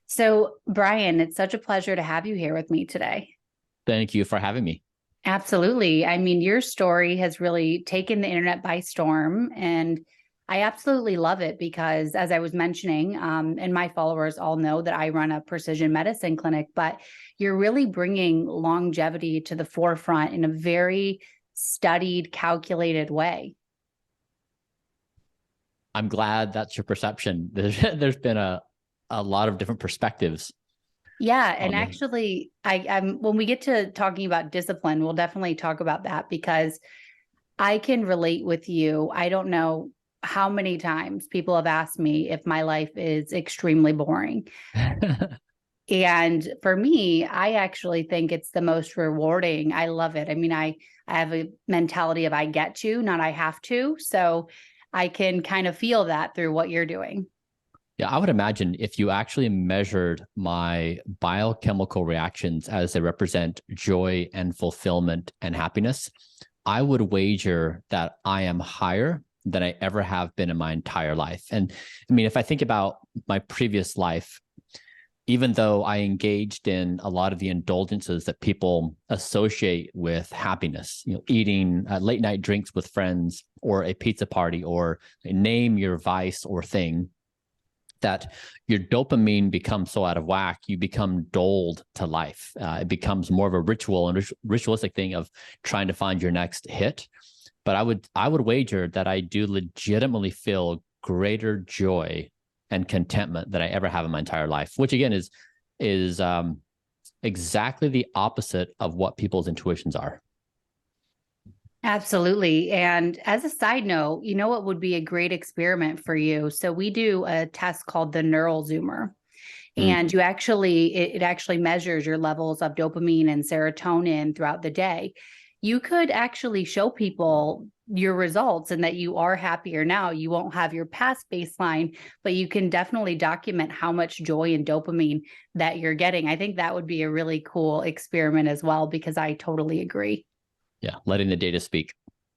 So, Bryan, it's such a pleasure to have you here with me today. Thank you for having me. Absolutely. I mean, your story has really taken the internet by storm, and I absolutely love it because, as I was mentioning, and my followers all know that I run a precision medicine clinic, but you're really bringing longevity to the forefront in a very studied, calculated way. I'm glad that's your perception. There's been a lot of different perspectives Yeah, and on this. actually, I'm when we get to talking about discipline, we'll definitely talk about that because I can relate with you. I don't know how many times people have asked me if my life is extremely boring. And for me, I actually think it's the most rewarding. I love it. I mean, I have a mentality of I get to, not I have to. So I can kind of feel that through what you're doing. Yeah, I would imagine if you actually measured my biochemical reactions as they represent joy and fulfillment and happiness, I would wager that I am higher than I ever have been in my entire life. And I mean, if I think about my previous life, even though I engaged in a lot of the indulgences that people associate with happiness, eating late night drinks with friends or a pizza party or name your vice or thing, that your dopamine becomes so out of whack, you become dulled to life. It becomes more of a ritual and ritualistic thing of trying to find your next hit. But I would wager that I do legitimately feel greater joy and contentment than I ever have in my entire life, which again is exactly the opposite of what people's intuitions are. Absolutely. And as a side note, you know what would be a great experiment for you? So we do a test called the neural zoomer. Mm. And it actually measures your levels of dopamine and serotonin throughout the day. You could actually show people your results and that you are happier now. You won't have your past baseline, but you can definitely document how much joy and dopamine that you're getting. I think that would be a really cool experiment as well, because I totally agree. Yeah, letting the data speak.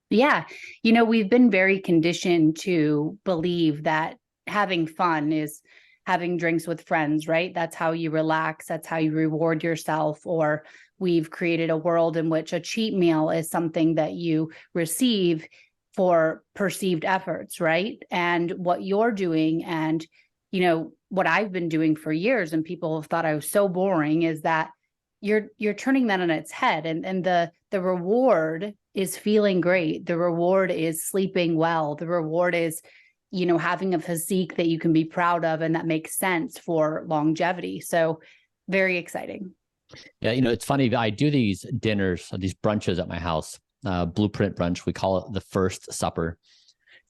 Yeah. We've been very conditioned to believe that having fun is having drinks with friends, right? That's how you relax. That's how you reward yourself. Or we've created a world in which a cheat meal is something that you receive for perceived efforts, right? And what you're doing and, what I've been doing for years and people have thought I was so boring is that you're turning that on its head, and the reward is feeling great. The reward is sleeping well. The reward is having a physique that you can be proud of and that makes sense for longevity. So very exciting. Yeah, it's funny that I do these dinners, these brunches at my house, blueprint brunch. We call it the first supper.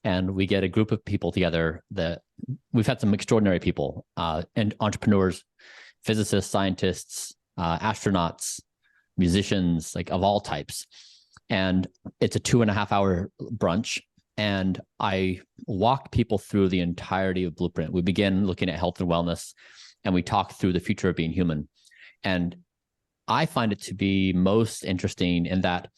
And we get a group of people together that we've had some extraordinary people and entrepreneurs, physicists, scientists, astronauts, musicians, like of all types. And it's a 2.5 hour brunch. And I walk people through the entirety of Blueprint. We begin looking at health and wellness, and we talk through the future of being human. And I find it to be most interesting in that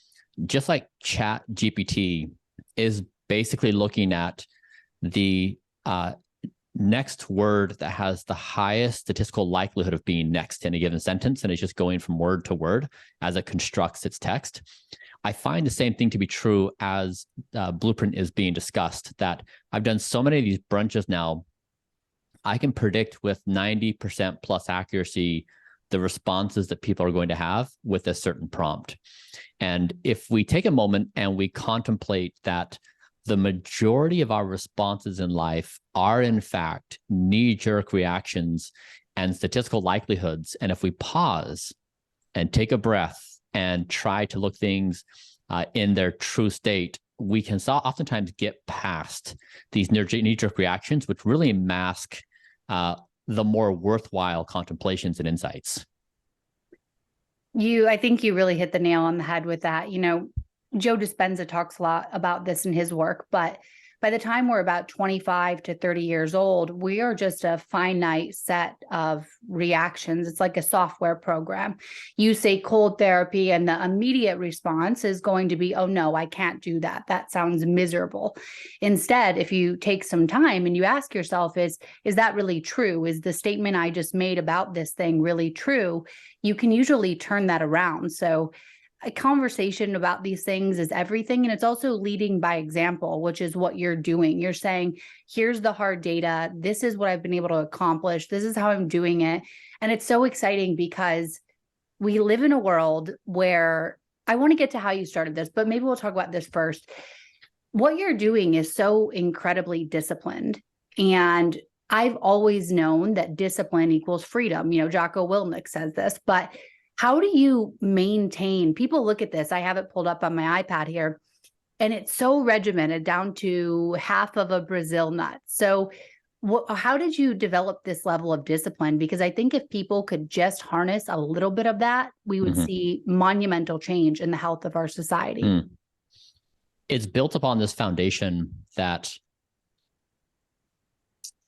just like Chat GPT is basically looking at the next word that has the highest statistical likelihood of being next in a given sentence, and it's just going from word to word as it constructs its text. I find the same thing to be true as Blueprint is being discussed, that I've done so many of these brunches now, I can predict with 90% plus accuracy the responses that people are going to have with a certain prompt. And if we take a moment and we contemplate that the majority of our responses in life are in fact knee-jerk reactions and statistical likelihoods, and if we pause and take a breath and try to look things in their true state, we can oftentimes get past these knee-jerk reactions, which really mask the more worthwhile contemplations and insights. I think you really hit the nail on the head with that. Joe Dispenza talks a lot about this in his work, but by the time we're about 25 to 30 years old, we are just a finite set of reactions. It's like a software program. You say cold therapy, and the immediate response is going to be, oh no, I can't do that. That sounds miserable. Instead, if you take some time and you ask yourself, is that really true? Is the statement I just made about this thing really true? You can usually turn that around. So a conversation about these things is everything. And it's also leading by example, which is what you're doing. You're saying, here's the hard data. This is what I've been able to accomplish. This is how I'm doing it. And it's so exciting because we live in a world where I want to get to how you started this, but maybe we'll talk about this first. What you're doing is so incredibly disciplined. And I've always known that discipline equals freedom. Jocko Willink says this, but how do you maintain? People look at this. I have it pulled up on my iPad here, and it's so regimented down to half of a Brazil nut. So how did you develop this level of discipline? Because I think if people could just harness a little bit of that, we would see monumental change in the health of our society. It's built upon this foundation that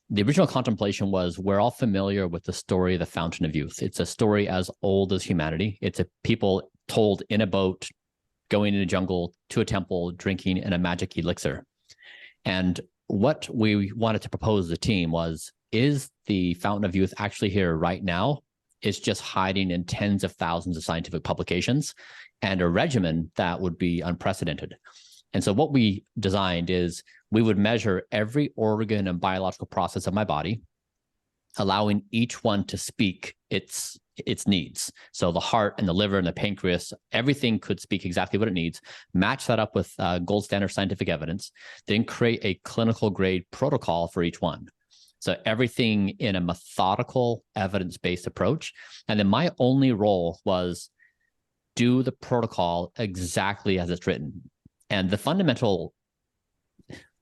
the original contemplation was, we're all familiar with the story of the Fountain of Youth. It's a story as old as humanity. It's a people told in a boat, going in a jungle to a temple, drinking in a magic elixir. And what we wanted to propose as a team was, is the Fountain of Youth actually here right now? It's just hiding in tens of thousands of scientific publications and a regimen that would be unprecedented. And so what we designed is, we would measure every organ and biological process of my body, allowing each one to speak its needs. So the heart and the liver and the pancreas, everything could speak exactly what it needs, match that up with gold standard scientific evidence, then create a clinical grade protocol for each one. So everything in a methodical, evidence-based approach. And then my only role was do the protocol exactly as it's written. And the fundamental,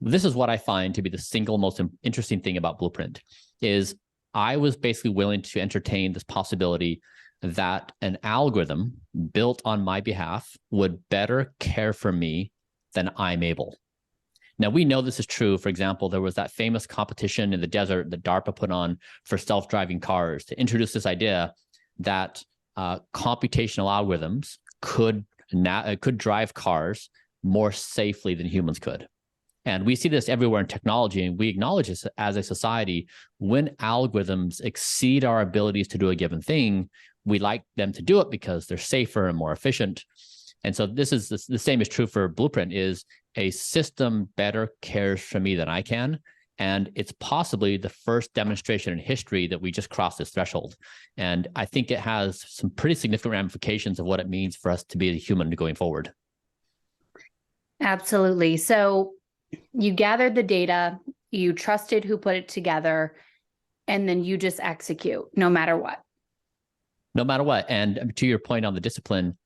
this is what I find to be the single most interesting thing about Blueprint, is I was basically willing to entertain this possibility that an algorithm built on my behalf would better care for me than I'm able. Now, we know this is true. For example, there was that famous competition in the desert that DARPA put on for self-driving cars to introduce this idea that computational algorithms could drive cars more safely than humans could. And we see this everywhere in technology, and we acknowledge this as a society. When algorithms exceed our abilities to do a given thing, we like them to do it because they're safer and more efficient. And so this is the same is true for Blueprint, is a system better cares for me than I can. And it's possibly the first demonstration in history that we just crossed this threshold. And I think it has some pretty significant ramifications of what it means for us to be a human going forward. Absolutely. So you gathered the data, you trusted who put it together, and then you just execute no matter what. No matter what. And to your point on the discipline,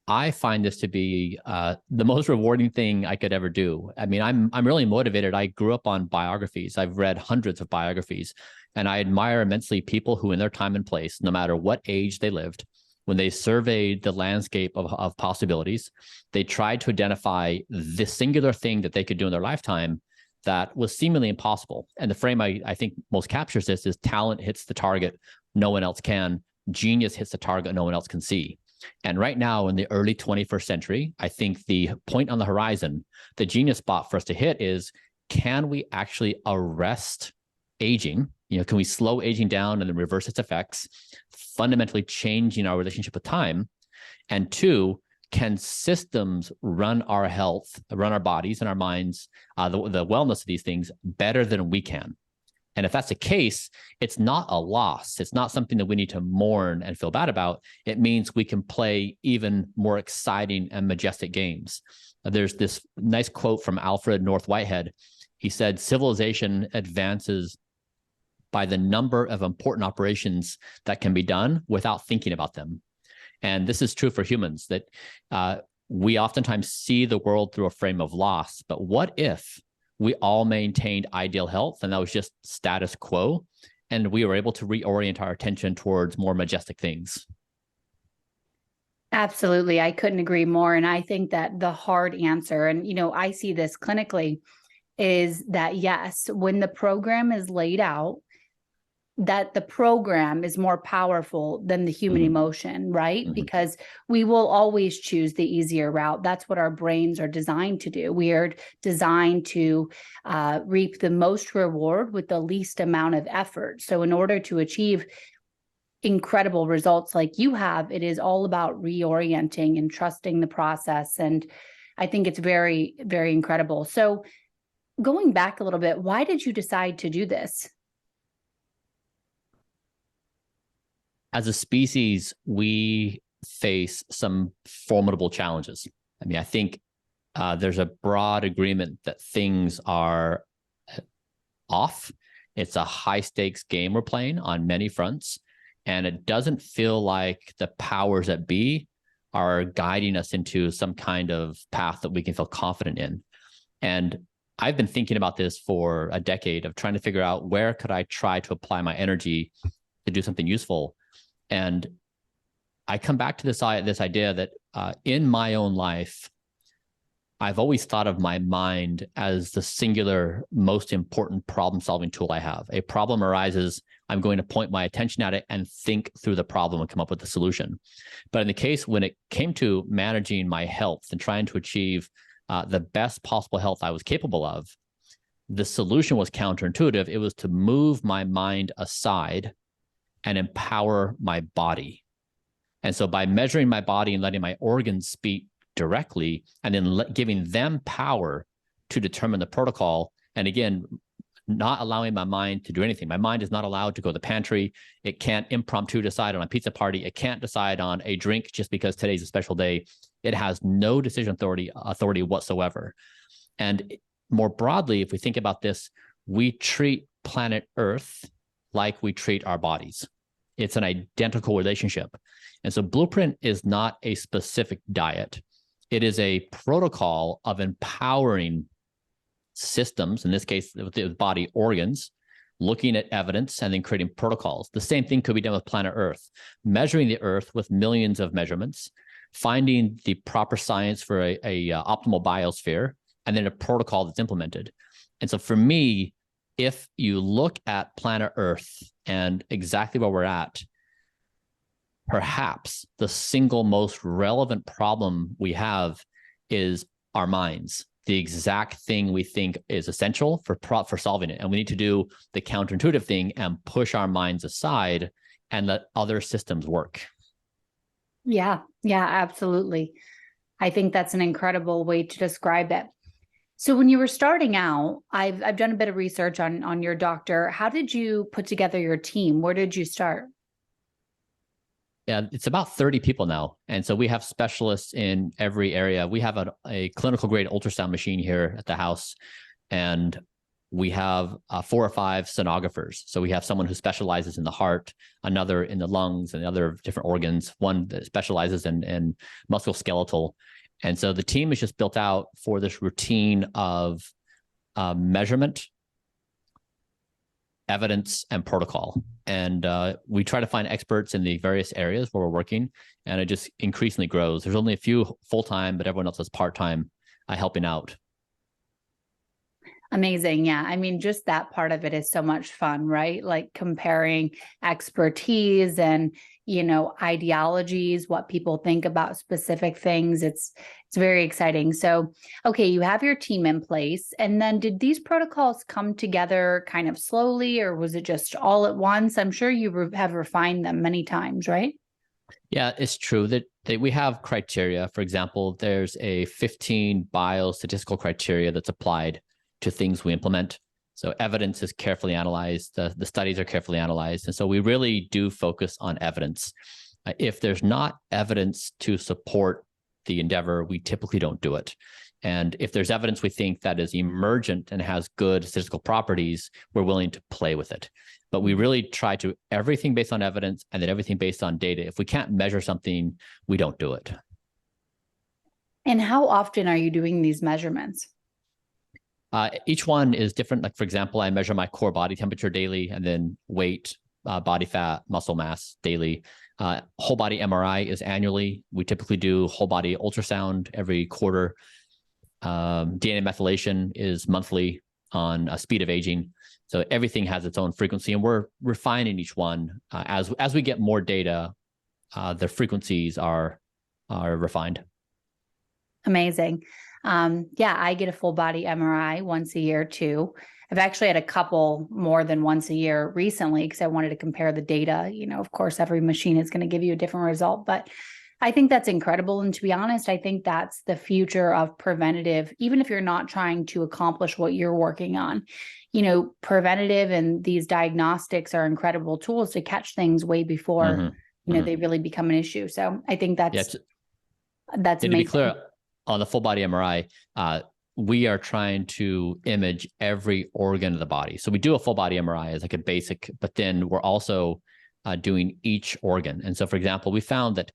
I find this to be the most rewarding thing I could ever do. I mean, I'm really motivated. I grew up on biographies. I've read hundreds of biographies, and I admire immensely people who in their time and place, no matter what age they lived, when they surveyed the landscape of possibilities, they tried to identify the singular thing that they could do in their lifetime that was seemingly impossible. And the frame I think most captures this is, talent hits the target no one else can. Genius hits the target no one else can see. And right now in the early 21st century, I think the point on the horizon, the genius spot for us to hit is, can we actually arrest aging? Can we slow aging down and then reverse its effects, fundamentally changing our relationship with time? And two, can systems run our health, run our bodies and our minds, the wellness of these things better than we can? And if that's the case, it's not a loss. It's not something that we need to mourn and feel bad about. It means we can play even more exciting and majestic games. There's this nice quote from Alfred North Whitehead. He said, civilization advances by the number of important operations that can be done without thinking about them. And this is true for humans, that we oftentimes see the world through a frame of loss. But what if we all maintained ideal health and that was just status quo, and we were able to reorient our attention towards more majestic things? Absolutely. I couldn't agree more. And I think that the hard answer, and I see this clinically, is that, yes, when the program is laid out, that the program is more powerful than the human emotion, right? Because we will always choose the easier route. That's what our brains are designed to do. We are designed to reap the most reward with the least amount of effort. So in order to achieve incredible results like you have, it is all about reorienting and trusting the process. And I think it's very, very incredible. So going back a little bit, why did you decide to do this? As a species, we face some formidable challenges. I mean, I think there's a broad agreement that things are off. It's a high stakes game we're playing on many fronts. And it doesn't feel like the powers that be are guiding us into some kind of path that we can feel confident in. And I've been thinking about this for a decade of trying to figure out where could I try to apply my energy to do something useful. And I come back to this idea that in my own life, I've always thought of my mind as the singular, most important problem-solving tool I have. A problem arises, I'm going to point my attention at it and think through the problem and come up with the solution. But in the case when it came to managing my health and trying to achieve the best possible health I was capable of, the solution was counterintuitive. It was to move my mind aside and empower my body. And so by measuring my body and letting my organs speak directly, and then giving them power to determine the protocol, and again, not allowing my mind to do anything. My mind is not allowed to go to the pantry. It can't impromptu decide on a pizza party. It can't decide on a drink just because today's a special day. It has no decision authority whatsoever. And more broadly, if we think about this, we treat planet Earth like we treat our bodies. It's an identical relationship. And so Blueprint is not a specific diet. It is a protocol of empowering systems, in this case, with the body organs, looking at evidence and then creating protocols. The same thing could be done with planet Earth, measuring the Earth with millions of measurements, finding the proper science for a optimal biosphere, and then a protocol that's implemented. And so for me, if you look at planet Earth and exactly where we're at, perhaps the single most relevant problem we have is our minds, the exact thing we think is essential for solving it. And we need to do the counterintuitive thing and push our minds aside and let other systems work. Yeah, absolutely. I think that's an incredible way to describe it. So when you were starting out, I've done a bit of research on your doctor. How did you put together your team? Where did you start? Yeah, it's about 30 people now. And so we have specialists in every area. We have a clinical grade ultrasound machine here at the house. And we have 4 or 5 sonographers. So we have someone who specializes in the heart, another in the lungs and other different organs, one that specializes in musculoskeletal. And so the team is just built out for this routine of measurement, evidence, and protocol. And we try to find experts in the various areas where we're working, and it just increasingly grows. There's only a few full-time, but everyone else is part-time helping out. Amazing. Yeah. I mean, just that part of it is so much fun, right? Like comparing expertise and, ideologies, what people think about specific things. It's very exciting. So, okay, you have your team in place. And then did these protocols come together kind of slowly, or was it just all at once? I'm sure you have refined them many times, right? Yeah, it's true that we have criteria. For example, there's a 15 biostatistical criteria that's applied to things we implement. So evidence is carefully analyzed. The studies are carefully analyzed. And so we really do focus on evidence. If there's not evidence to support the endeavor, we typically don't do it. And if there's evidence we think that is emergent and has good statistical properties, we're willing to play with it. But we really try to everything based on evidence and then everything based on data. If we can't measure something, we don't do it. And how often are you doing these measurements? Each one is different. Like, for example, I measure my core body temperature daily, and then weight, body fat, muscle mass daily. Whole body MRI is annually. We typically do whole body ultrasound every quarter. DNA methylation is monthly on speed of aging. So everything has its own frequency, and we're refining each one as we get more data. The frequencies are refined. Amazing. Yeah, I get a full body MRI once a year too. I've actually had a couple more than once a year recently because I wanted to compare the data. You know, of course, every machine is going to give you a different result, but I think that's incredible. And to be honest, I think that's the future of preventative, even if you're not trying to accomplish what you're working on. You know, preventative and these diagnostics are incredible tools to catch things way before, they really become an issue. So I think that's amazing. To be clear, on the full body MRI, we are trying to image every organ of the body. So we do a full body MRI as like a basic, but then we're also doing each organ. And so, for example, we found that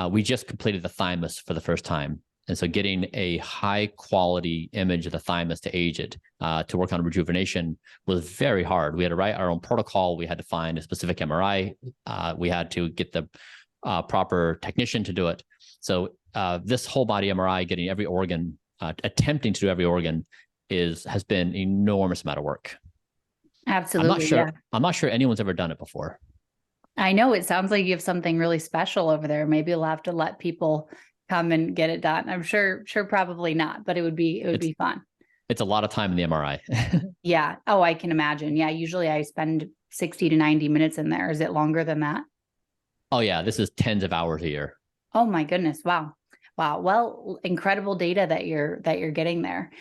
we just completed the thymus for the first time. And so getting a high quality image of the thymus to age it, to work on rejuvenation was very hard. We had to write our own protocol. We had to find a specific MRI. We had to get the proper technician to do it. So this whole body MRI, getting every organ, attempting to do every organ has been an enormous amount of work. Absolutely. I'm not sure anyone's ever done it before. I know it sounds like you have something really special over there. Maybe you'll have to let people come and get it done. I'm sure probably not, but it would be fun. It's a lot of time in the MRI. Yeah. Oh, I can imagine. Yeah. Usually I spend 60 to 90 minutes in there. Is it longer than that? Oh yeah. This is tens of hours a year. Oh my goodness. Wow. Well, incredible data that you're getting there.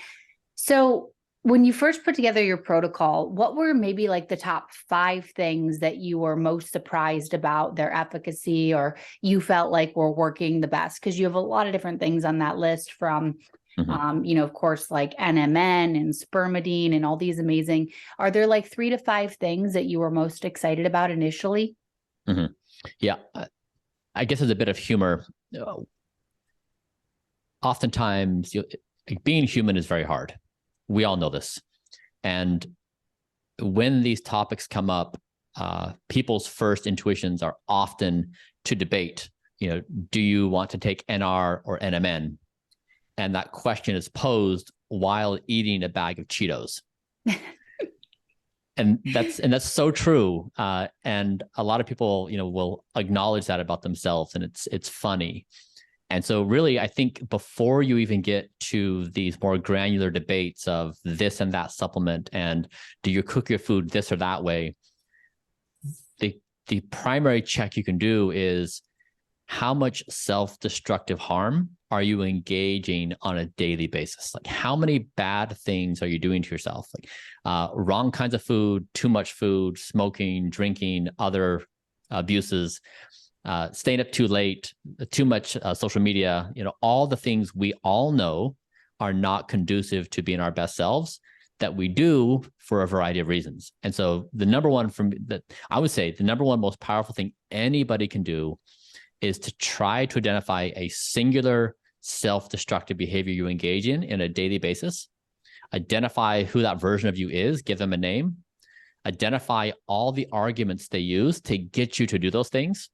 So when you first put together your protocol, what were maybe like the top 5 things that you were most surprised about their efficacy, or you felt like were working the best? Because you have a lot of different things on that list from, of course, like NMN and spermidine and all these amazing. Are there like 3 to 5 things that you were most excited about initially? Yeah. I guess there's a bit of humor. Oftentimes, being human is very hard. We all know this. And when these topics come up, people's first intuitions are often to debate, do you want to take NR or NMN? And that question is posed while eating a bag of Cheetos. And that's so true. And a lot of people, will acknowledge that about themselves, and it's funny. And so really, I think before you even get to these more granular debates of this and that supplement, and do you cook your food this or that way, the primary check you can do is how much self-destructive harm are you engaging on a daily basis? Like, how many bad things are you doing to yourself? Like wrong kinds of food, too much food, smoking, drinking, other abuses, staying up too late, too much social media, all the things we all know are not conducive to being our best selves that we do for a variety of reasons. And so the number one I would say the number one most powerful thing anybody can do is to try to identify a singular self-destructive behavior you engage in a daily basis, identify who that version of you is, give them a name, identify all the arguments they use to get you to do those things,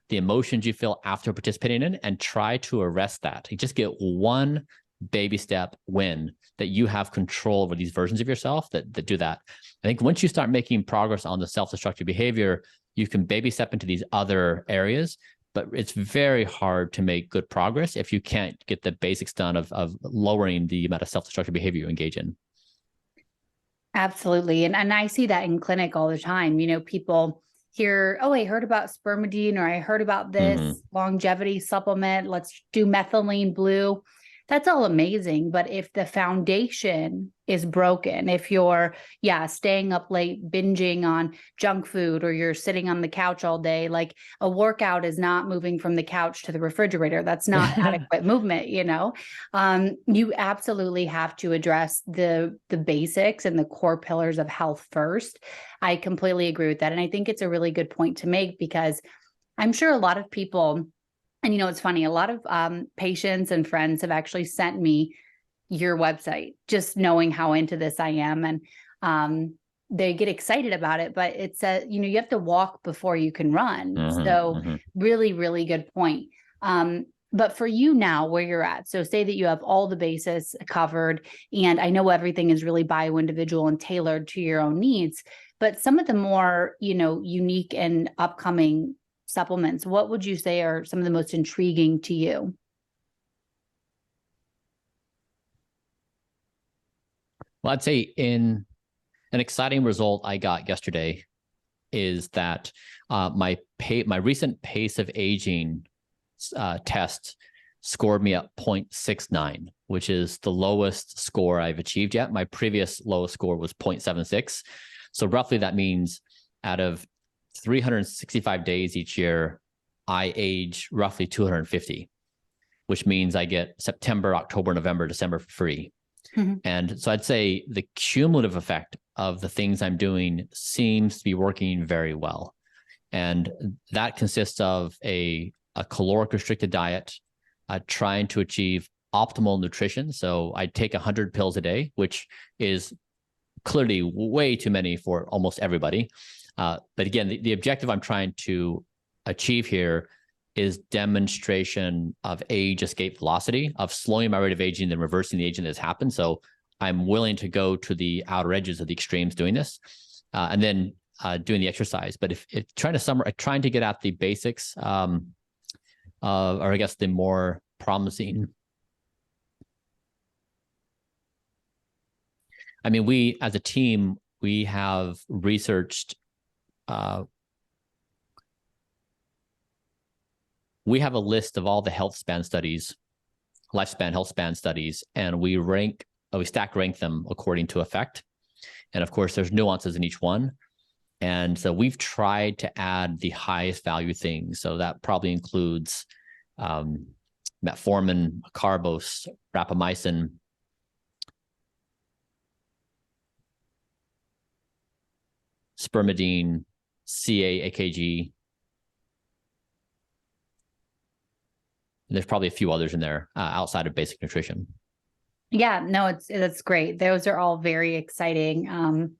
the emotions you feel after participating in, and try to arrest that. You just get one baby step win that you have control over these versions of yourself that do that. I think once you start making progress on the self-destructive behavior, you can baby step into these other areas, but it's very hard to make good progress if you can't get the basics done of lowering the amount of self-destructive behavior you engage in. Absolutely. And I see that in clinic all the time. People hear, oh, I heard about spermidine, or I heard about this longevity supplement. Let's do methylene blue. That's all amazing. But if the foundation is broken, if you're, staying up late, binging on junk food, or you're sitting on the couch all day, like a workout is not moving from the couch to the refrigerator. That's not adequate movement, You absolutely have to address the basics and the core pillars of health first. I completely agree with that. And I think it's a really good point to make, because I'm sure a lot of people, and it's funny, a lot of patients and friends have actually sent me your website, just knowing how into this I am. And they get excited about it, but it's you have to walk before you can run. Really, really good point. But for you now, where you're at, so say that you have all the bases covered, and I know everything is really bio-individual and tailored to your own needs, but some of the more, unique and upcoming supplements, what would you say are some of the most intriguing to you? Well, I'd say an exciting result I got yesterday is that my recent pace of aging test scored me at 0.69, which is the lowest score I've achieved yet. My previous lowest score was 0.76. So roughly that means out of 365 days each year, I age roughly 250, which means I get September, October, November, December for free. Mm-hmm. And so I'd say the cumulative effect of the things I'm doing seems to be working very well. And that consists of a caloric restricted diet, trying to achieve optimal nutrition. So I take 100 pills a day, which is clearly way too many for almost everybody. But again, the objective I'm trying to achieve here is demonstration of age escape velocity, of slowing my rate of aging and reversing the aging that's happened. So I'm willing to go to the outer edges of the extremes doing this, and then doing the exercise. But if trying to get at the basics, or I guess the more promising. I mean, we as a team, we have researched. We have a list of all the lifespan health span studies, and we stack rank them according to effect. And of course, there's nuances in each one. And so we've tried to add the highest value things. So that probably includes metformin, carbose, rapamycin, spermidine, CA, AKG. There's probably a few others in there outside of basic nutrition. Yeah, no, that's great. Those are all very exciting.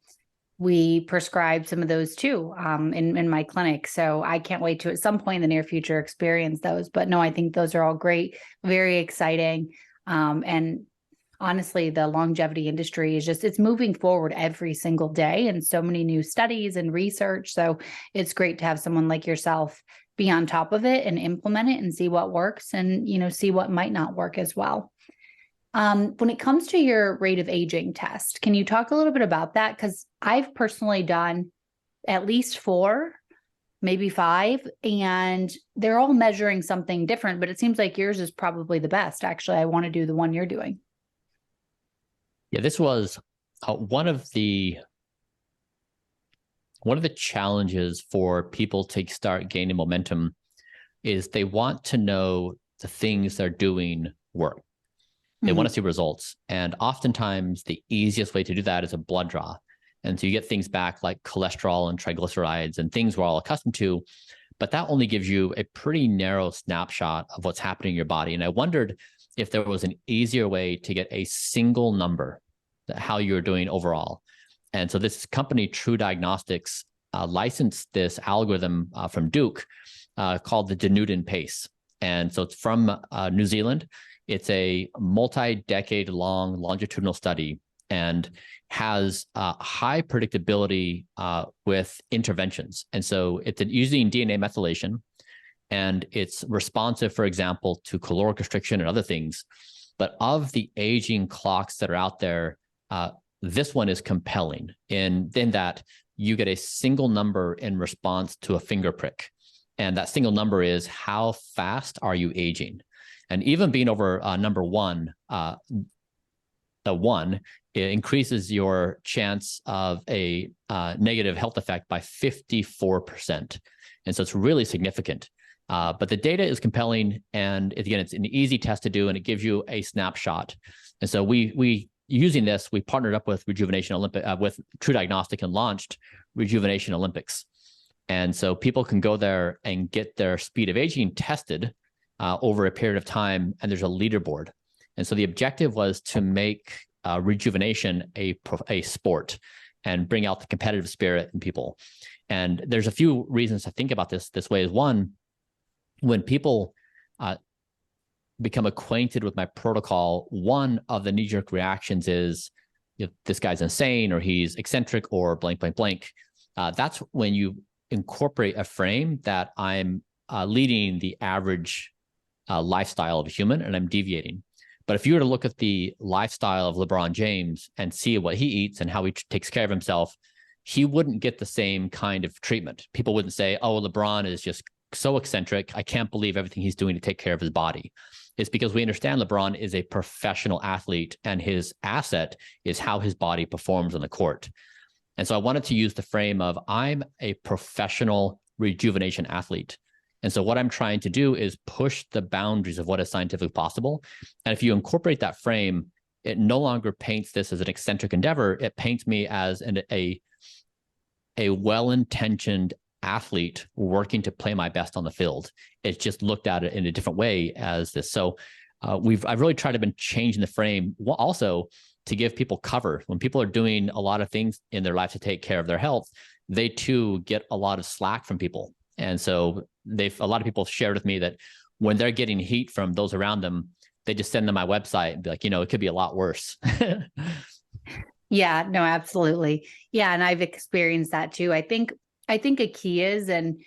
We prescribe some of those too in my clinic. So I can't wait to at some point in the near future experience those. But no, I think those are all great, very exciting. And honestly, the longevity industry is it's moving forward every single day, and so many new studies and research. So it's great to have someone like yourself be on top of it and implement it and see what works and, see what might not work as well. When it comes to your rate of aging test, can you talk a little bit about that? Because I've personally done at least 4, maybe 5, and they're all measuring something different, but it seems like yours is probably the best. Actually, I want to do the one you're doing. Yeah, this was one of the challenges for people to start gaining momentum is they want to know the things they're doing work. They want to see results. And oftentimes the easiest way to do that is a blood draw. And so you get things back like cholesterol and triglycerides and things we're all accustomed to, but that only gives you a pretty narrow snapshot of what's happening in your body. And I wondered if there was an easier way to get a single number, how you're doing overall. And so this company, True Diagnostics, licensed this algorithm from Duke called the Denudin Pace. And so it's from New Zealand. It's a multi-decade long longitudinal study and has high predictability with interventions. And so it's using DNA methylation, and it's responsive, for example, to caloric restriction and other things. But of the aging clocks that are out there, this one is compelling in that you get a single number in response to a finger prick. And that single number is how fast are you aging? And even being over number 1, the 1, it increases your chance of a negative health effect by 54%. And so it's really significant. But the data is compelling. And again, it's an easy test to do, and it gives you a snapshot. And so we using this, we partnered up with Rejuvenation Olympics, with True Diagnostic, and launched Rejuvenation Olympics. And so people can go there and get their speed of aging tested over a period of time, and there's a leaderboard. And so the objective was to make rejuvenation a sport and bring out the competitive spirit in people. And there's a few reasons to think about this way. Is one, when people become acquainted with my protocol, one of the knee-jerk reactions is, this guy's insane, or he's eccentric, or blank, blank, blank. That's when you incorporate a frame that I'm leading the average lifestyle of a human, and I'm deviating. But if you were to look at the lifestyle of LeBron James and see what he eats and how he takes care of himself, he wouldn't get the same kind of treatment. People wouldn't say, oh, LeBron is just so eccentric. I can't believe everything he's doing to take care of his body. It's because we understand LeBron is a professional athlete, and his asset is how his body performs on the court. And so I wanted to use the frame of, I'm a professional rejuvenation athlete. And so what I'm trying to do is push the boundaries of what is scientifically possible. And if you incorporate that frame, it no longer paints this as an eccentric endeavor. It paints me as a well-intentioned athlete working to play my best on the field. It's just looked at it in a different way as this. So I've really tried to been changing the frame, also to give people cover. When people are doing a lot of things in their life to take care of their health, they too get a lot of slack from people. And so a lot of people shared with me that when they're getting heat from those around them, they just send them my website and be like, it could be a lot worse. Yeah, no, absolutely. Yeah. And I've experienced that too. I think a key is, and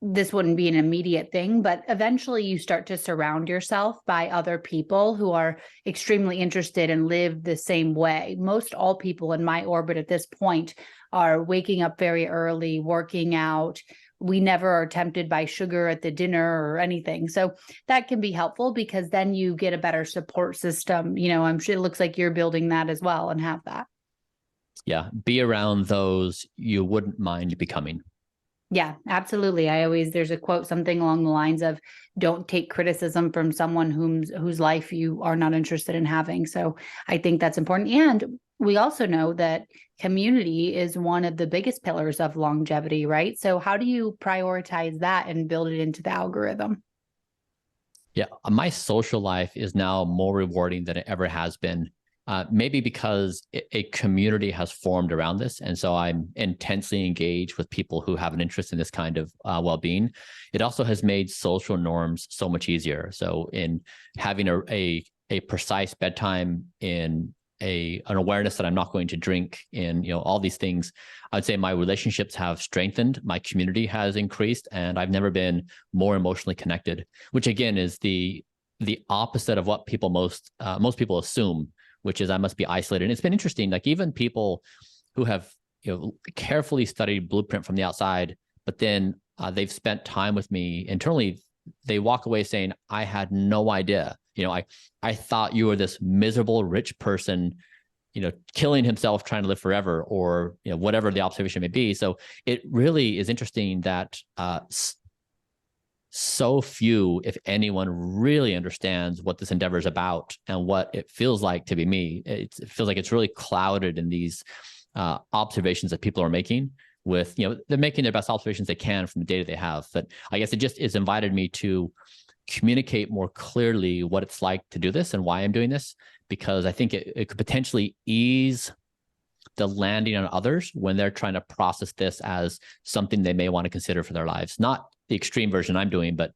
this wouldn't be an immediate thing, but eventually you start to surround yourself by other people who are extremely interested and live the same way. Most all people in my orbit at this point are waking up very early, working out. We never are tempted by sugar at the dinner or anything. So that can be helpful, because then you get a better support system. I'm sure it looks like you're building that as well and have that. Yeah. Be around those you wouldn't mind becoming. Yeah, absolutely. There's a quote, something along the lines of, don't take criticism from someone whose life you are not interested in having. So I think that's important. And we also know that community is one of the biggest pillars of longevity, right? So how do you prioritize that and build it into the algorithm? Yeah, my social life is now more rewarding than it ever has been. Maybe because a community has formed around this. And so I'm intensely engaged with people who have an interest in this kind of well-being. It also has made social norms so much easier. So in having a precise bedtime, in an awareness that I'm not going to drink, in all these things, I would say my relationships have strengthened, my community has increased, and I've never been more emotionally connected, which again is the opposite of what most people assume, which is I must be isolated. And it's been interesting, like even people who have carefully studied Blueprint from the outside, but then they've spent time with me internally, they walk away saying, I had no idea. I thought you were this miserable rich person, killing himself trying to live forever, or whatever the observation may be. So it really is interesting that so few, if anyone, really understands what this endeavor is about and what it feels like to be me. It feels like it's really clouded in these observations that people are making with, they're making their best observations they can from the data they have. But I guess it just has invited me to communicate more clearly what it's like to do this and why I'm doing this, because I think it could potentially ease the landing on others when they're trying to process this as something they may want to consider for their lives. Not the extreme version I'm doing, but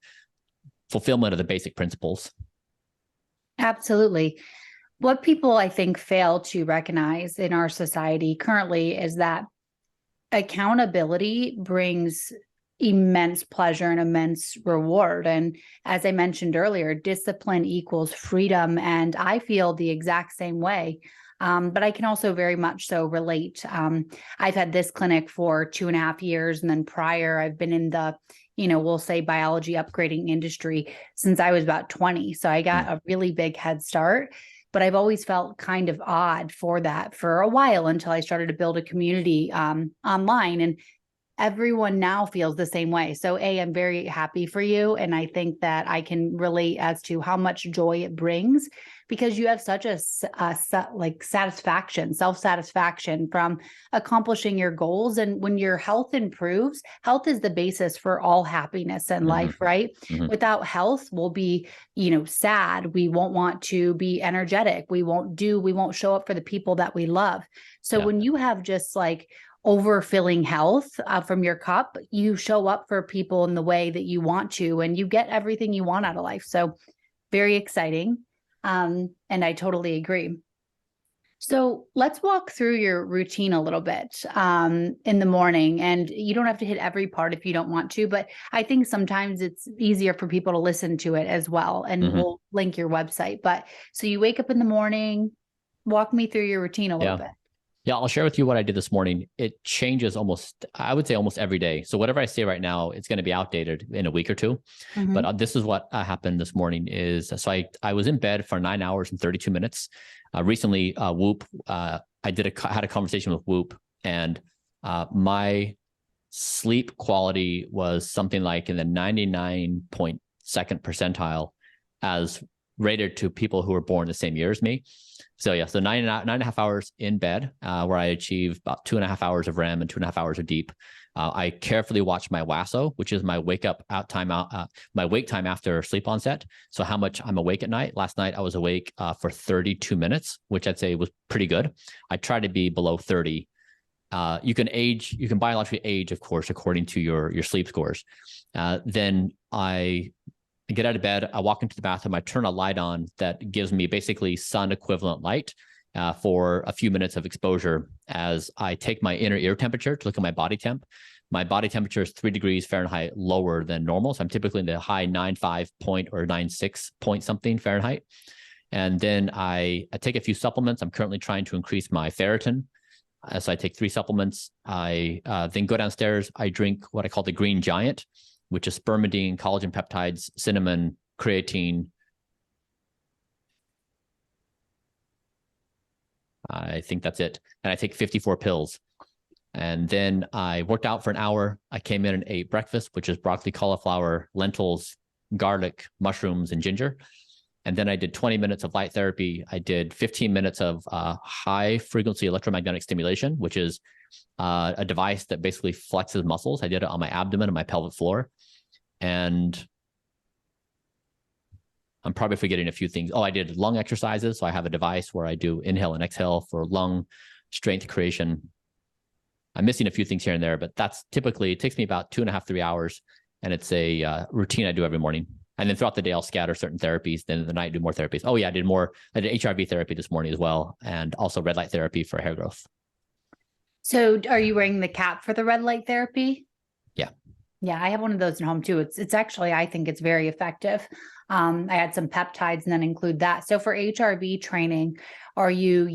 fulfillment of the basic principles. Absolutely. What people, I think, fail to recognize in our society currently is that accountability brings immense pleasure and immense reward. And as I mentioned earlier, discipline equals freedom. And I feel the exact same way. But I can also very much so relate. I've had this clinic for 2.5 years. And then prior, I've been in the, we'll say biology upgrading industry since I was about 20. So I got a really big head start, but I've always felt kind of odd for that for a while until I started to build a community online. And everyone now feels the same way. So I'm very happy for you. And I think that I can relate as to how much joy it brings, because you have such a satisfaction, self-satisfaction from accomplishing your goals. And when your health improves, health is the basis for all happiness in life, right? Without health, we'll be, sad. We won't want to be energetic. We won't show up for the people that we love. So when you have just like overfilling health from your cup, you show up for people in the way that you want to, and you get everything you want out of life. So very exciting. And I totally agree. So let's walk through your routine a little bit in the morning. And you don't have to hit every part if you don't want to, but I think sometimes it's easier for people to listen to it as well. And we'll link your website. But so you wake up in the morning, walk me through your routine a little bit. Yeah, I'll share with you what I did this morning. It changes almost, I would say almost every day. So whatever I say right now, it's going to be outdated in a week or two. But this is what happened this morning is, so I was in bed for 9 hours and 32 minutes. Recently, Whoop, I had a conversation with Whoop, and my sleep quality was something like in the 99.2nd percentile as rated to people who were born the same year as me. So yeah, so 9.5 hours in bed, where I achieved about 2.5 hours of REM and 2.5 hours of deep. I carefully watch my WASO, which is my wake time after sleep onset. So how much I'm awake at night. Last night I was awake for 32 minutes, which I'd say was pretty good. I try to be below 30. You can biologically age, of course, according to your sleep scores. Then I get out of bed, I walk into the bathroom, I turn a light on that gives me basically sun equivalent light for a few minutes of exposure as I take my inner ear temperature to look at my body temp. My body temperature is 3 degrees Fahrenheit lower than normal. So I'm typically in the high 9.5 point or 9.6 point something Fahrenheit. And then I take a few supplements. I'm currently trying to increase my ferritin. So I take 3 supplements. I then go downstairs. I drink what I call the Green Giant, which is spermidine, collagen peptides, cinnamon, creatine. I think that's it. And I take 54 pills. And then I worked out for an hour. I came in and ate breakfast, which is broccoli, cauliflower, lentils, garlic, mushrooms, and ginger. And then I did 20 minutes of light therapy. I did 15 minutes of high frequency electromagnetic stimulation, which is a device that basically flexes muscles. I did it on my abdomen and my pelvic floor. And I'm probably forgetting a few things. Oh, I did lung exercises. So I have a device where I do inhale and exhale for lung strength creation. I'm missing a few things here and there, but that's typically, it takes me about 2.5, 3 hours. And it's a routine I do every morning. And then throughout the day, I'll scatter certain therapies. Then in the night, do more therapies. Oh yeah, I did HRV therapy this morning as well. And also red light therapy for hair growth. So are you wearing the cap for the red light therapy? Yeah. Yeah, I have one of those at home too. It's actually, I think it's very effective. I had some peptides and then include that. So for HRV training, are you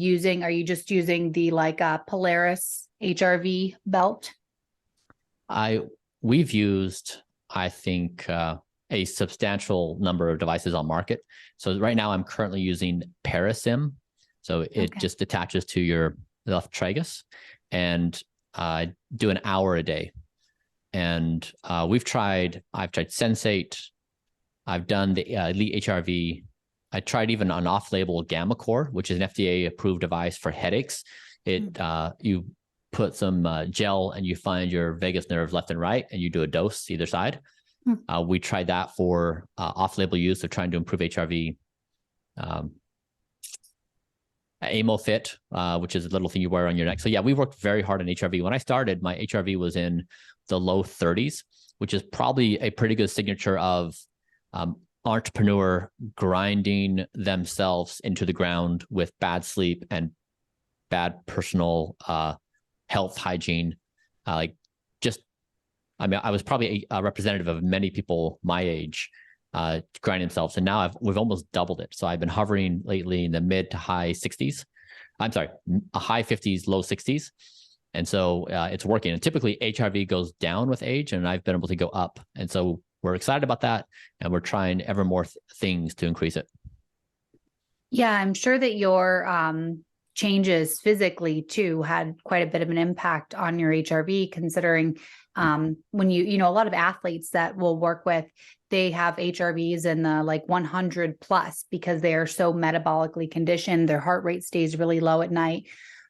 just using the Polaris HRV belt? We've used, I think, a substantial number of devices on market. So right now I'm currently using Parasim. So it just attaches to your left tragus, and do an hour a day. And I've tried Sensate. I've done the Elite HRV. I tried even an off-label Gamma Core, which is an FDA-approved device for headaches. You put some gel and you find your vagus nerve left and right, and you do a dose either side. We tried that for off-label use of trying to improve HRV. AmoFit, which is a little thing you wear on your neck. So yeah, we worked very hard on HRV. When I started, my HRV was in the low 30s, which is probably a pretty good signature of entrepreneur grinding themselves into the ground with bad sleep and bad personal health hygiene. I was probably a representative of many people my age grinding themselves. And now we've almost doubled it. So I've been hovering lately in the mid to high 60s. I'm sorry, high 50s, low 60s. And so it's working. And typically HRV goes down with age, and I've been able to go up. And so we're excited about that. And we're trying ever more things to increase it. Yeah, I'm sure that your changes physically too had quite a bit of an impact on your HRV, considering when a lot of athletes that we'll work with, they have HRVs in the 100 plus because they are so metabolically conditioned. Their heart rate stays really low at night.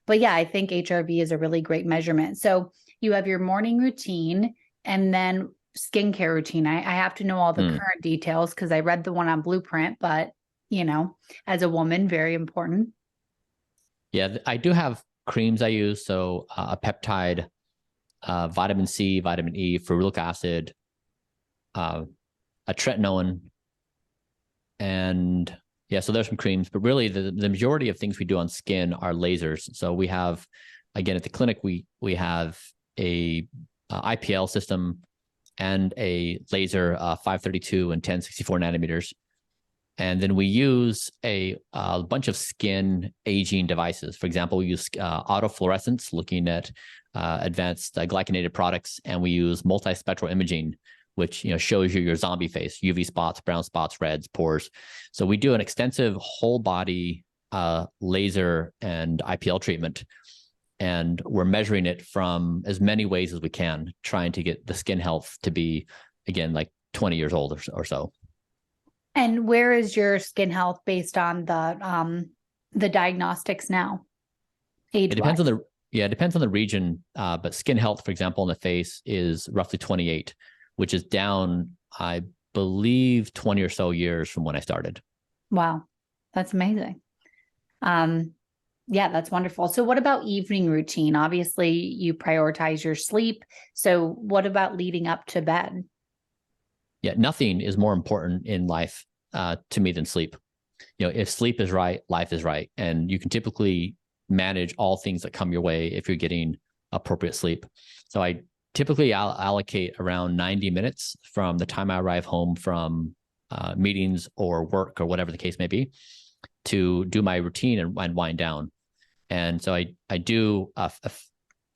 But yeah, I think HRV is a really great measurement. So you have your morning routine and then skincare routine. I have to know all the current details because I read the one on Blueprint, but as a woman, very important. Yeah, I do have creams I use. So a peptide, vitamin C, vitamin E, ferulic acid, a tretinoin, And yeah, so there's some creams, but really the majority of things we do on skin are lasers. So we have, again, at the clinic, we have a IPL system and a laser 532 and 1064 nanometers. And then we use a bunch of skin aging devices. For example, we use autofluorescence, looking at advanced glycinated products, and we use multispectral imaging, which shows you your zombie face, UV spots, brown spots, reds, pores. So we do an extensive whole body laser and IPL treatment, and we're measuring it from as many ways as we can, trying to get the skin health to be, again, like 20 years old or so. And where is your skin health based on the diagnostics now? Age-wise? It depends on the region, but skin health, for example, in the face is roughly 28, which is down, I believe, 20 or so years from when I started. Wow, that's amazing. Yeah, that's wonderful. So what about evening routine? Obviously, you prioritize your sleep. So what about leading up to bed? Yeah, nothing is more important in life to me than sleep. If sleep is right, life is right. And you can typically manage all things that come your way if you're getting appropriate sleep. So I typically allocate around 90 minutes from the time I arrive home from meetings or work or whatever the case may be to do my routine and wind down. And so I do a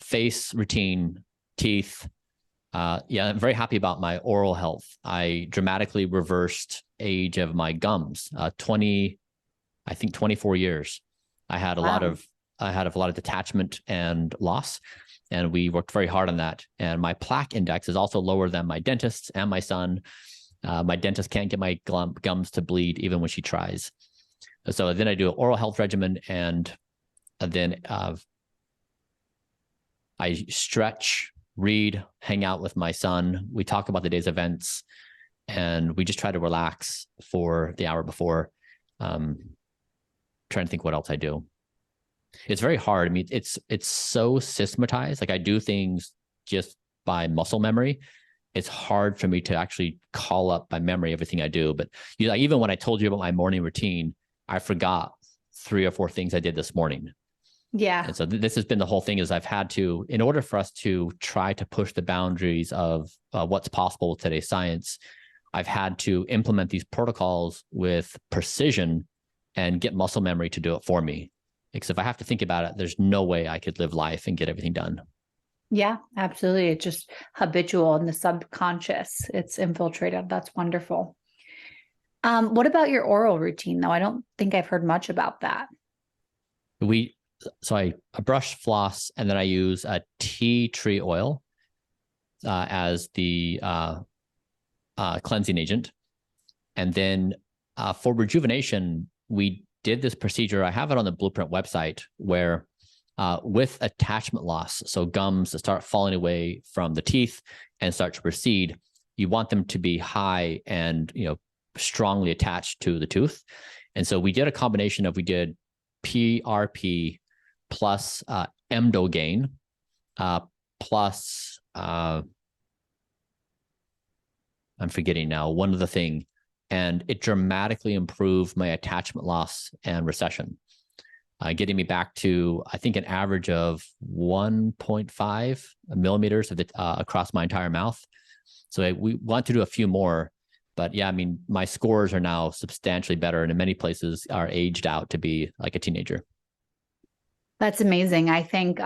face routine, teeth. I'm very happy about my oral health. I dramatically reversed age of my gums. 24 years. I had a lot of detachment and loss, and we worked very hard on that. And my plaque index is also lower than my dentist's and my son. My dentist can't get my gums to bleed even when she tries. So then I do an oral health regimen, and then I stretch, read, hang out with my son. We talk about the day's events, and we just try to relax for the hour before. Trying to think what else I do. It's very hard. I mean, it's so systematized. Like, I do things just by muscle memory. It's hard for me to actually call up by memory everything I do. But even when I told you about my morning routine, I forgot 3 or 4 things I did this morning. Yeah. And so this has been the whole thing, is I've had to, in order for us to try to push the boundaries of what's possible with today's science, I've had to implement these protocols with precision and get muscle memory to do it for me. Because if I have to think about it, there's no way I could live life and get everything done. Yeah, absolutely. It's just habitual in the subconscious. It's infiltrated. That's wonderful. What about your oral routine, though? I don't think I've heard much about that. So I brush, floss, and then I use a tea tree oil as the cleansing agent. And then for rejuvenation, we did this procedure. I have it on the Blueprint website, where with attachment loss, so gums that start falling away from the teeth and start to recede, you want them to be high and strongly attached to the tooth. And so we did a combination of, we did PRP plus Emdogain plus I'm forgetting now one other thing, and it dramatically improved my attachment loss and recession, getting me back to, I think, an average of 1.5 millimeters of across my entire mouth. So we want to do a few more, but yeah, I mean, my scores are now substantially better, and in many places are aged out to be like a teenager. That's amazing. I think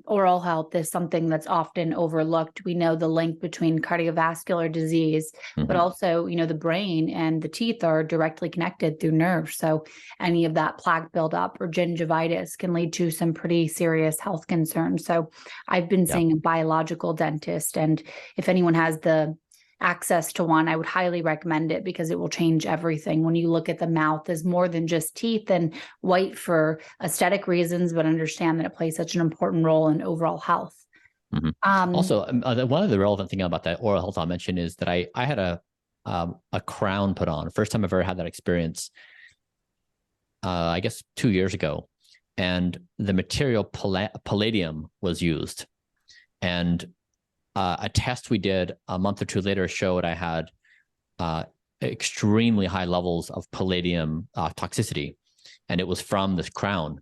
oral health is something that's often overlooked. We know the link between cardiovascular disease, but also, the brain and the teeth are directly connected through nerves. So any of that plaque buildup or gingivitis can lead to some pretty serious health concerns. So I've been seeing a biological dentist, and if anyone has the access to one, I would highly recommend it, because it will change everything. When you look at the mouth as more than just teeth and white for aesthetic reasons, but understand that it plays such an important role in overall health. Also, one of the relevant thing about that oral health I'll mention is that I had a crown put on. First time I've ever had that experience, I guess 2 years ago. And the material Palladium was used. And a test we did a month or two later showed I had extremely high levels of palladium toxicity, and it was from this crown.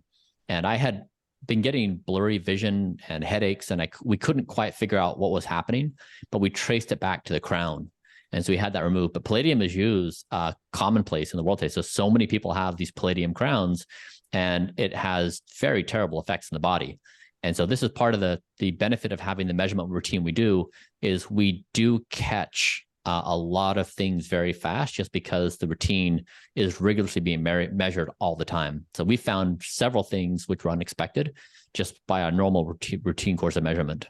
And I had been getting blurry vision and headaches, and we couldn't quite figure out what was happening, but we traced it back to the crown. And so we had that removed. But palladium is used commonplace in the world today. So many people have these palladium crowns, and it has very terrible effects in the body. And so this is part of the benefit of having the measurement routine we do, is we do catch a lot of things very fast, just because the routine is rigorously being measured all the time. So we found several things which were unexpected just by our normal routine course of measurement.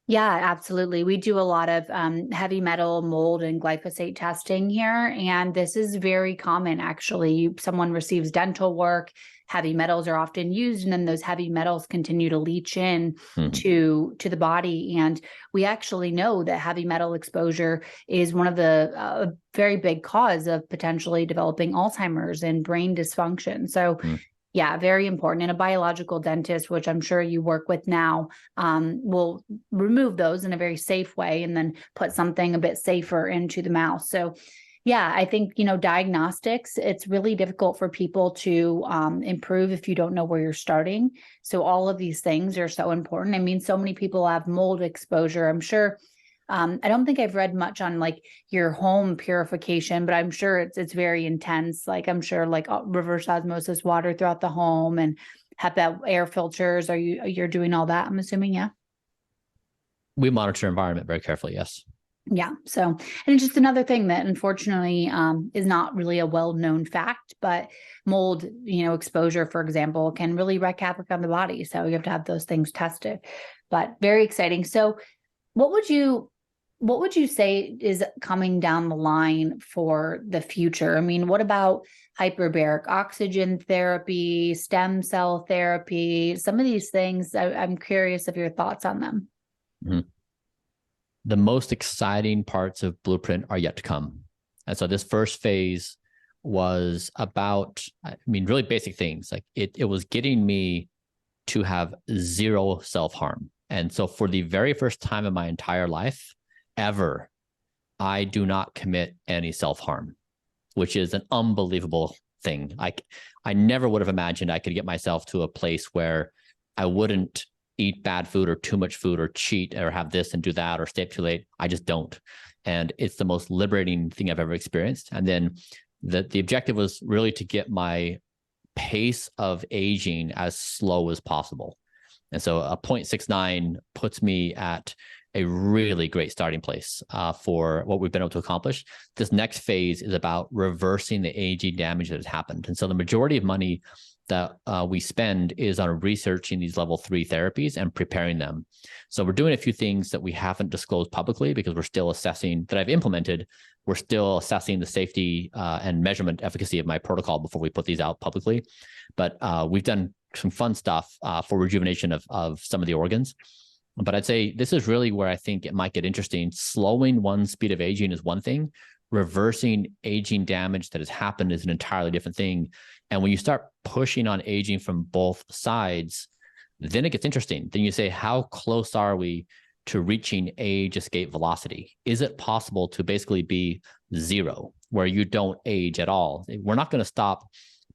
Yeah, absolutely. We do a lot of heavy metal, mold, and glyphosate testing here. And this is very common, actually. Someone receives dental work, heavy metals are often used, and then those heavy metals continue to leach in to the body. And we actually know that heavy metal exposure is one of the very big cause of potentially developing Alzheimer's and brain dysfunction. So yeah, very important. And a biological dentist, which I'm sure you work with now, will remove those in a very safe way and then put something a bit safer into the mouth. So yeah, I think, diagnostics, it's really difficult for people to improve if you don't know where you're starting. So all of these things are so important. I mean, so many people have mold exposure. I'm sure. I don't think I've read much on like your home purification, but I'm sure it's very intense. Like I'm sure like reverse osmosis water throughout the home and HEPA air filters. You're doing all that, I'm assuming, yeah? We monitor environment very carefully, yes. Yeah. So, and it's just another thing that unfortunately is not really a well-known fact, but mold, exposure, for example, can really wreak havoc on the body. So you have to have those things tested, but very exciting. So what would you say is coming down the line for the future? I mean, what about hyperbaric oxygen therapy, stem cell therapy, some of these things? I'm curious of your thoughts on them. Mm-hmm. The most exciting parts of Blueprint are yet to come. And so this first phase was about, really basic things. Like it was getting me to have zero self-harm. And so for the very first time in my entire life, ever, I do not commit any self-harm, which is an unbelievable thing. I never would have imagined I could get myself to a place where I wouldn't eat bad food or too much food or cheat or have this and do that or stay up too late. I just don't. And it's the most liberating thing I've ever experienced. And then the objective was really to get my pace of aging as slow as possible. And so a 0.69 puts me at a really great starting place for what we've been able to accomplish. This next phase is about reversing the aging damage that has happened. And so the majority of money that we spend is on researching these level 3 therapies and preparing them. So we're doing a few things that we haven't disclosed publicly because we're still assessing, that I've implemented. We're still assessing the safety and measurement efficacy of my protocol before we put these out publicly. But we've done some fun stuff for rejuvenation of some of the organs. But I'd say this is really where I think it might get interesting. Slowing one's speed of aging is one thing. Reversing aging damage that has happened is an entirely different thing. And when you start pushing on aging from both sides, then it gets interesting. Then you say, how close are we to reaching age escape velocity? Is it possible to basically be zero, where you don't age at all? We're not going to stop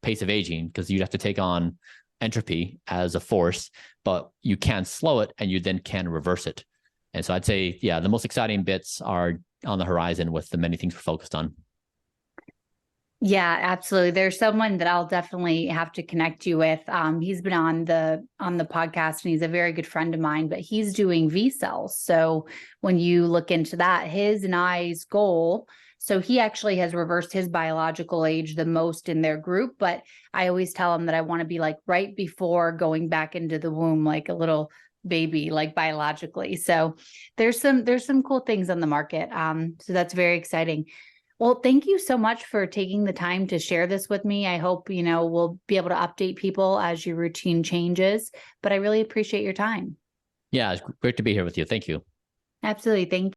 pace of aging because you'd have to take on entropy as a force, but you can slow it and you then can reverse it. And so I'd say, yeah, the most exciting bits are on the horizon with the many things we're focused on. Yeah, absolutely. There's someone that I'll definitely have to connect you with. He's been on the podcast and he's a very good friend of mine, but he's doing V cells. So when you look into that, his and I's goal, so he actually has reversed his biological age the most in their group, but I always tell him that I want to be like right before going back into the womb, like a little baby, like biologically. So there's some cool things on the market. So that's very exciting. Well, thank you so much for taking the time to share this with me. I hope, we'll be able to update people as your routine changes, but I really appreciate your time. Yeah, it's great to be here with you. Thank you. Absolutely. Thank you.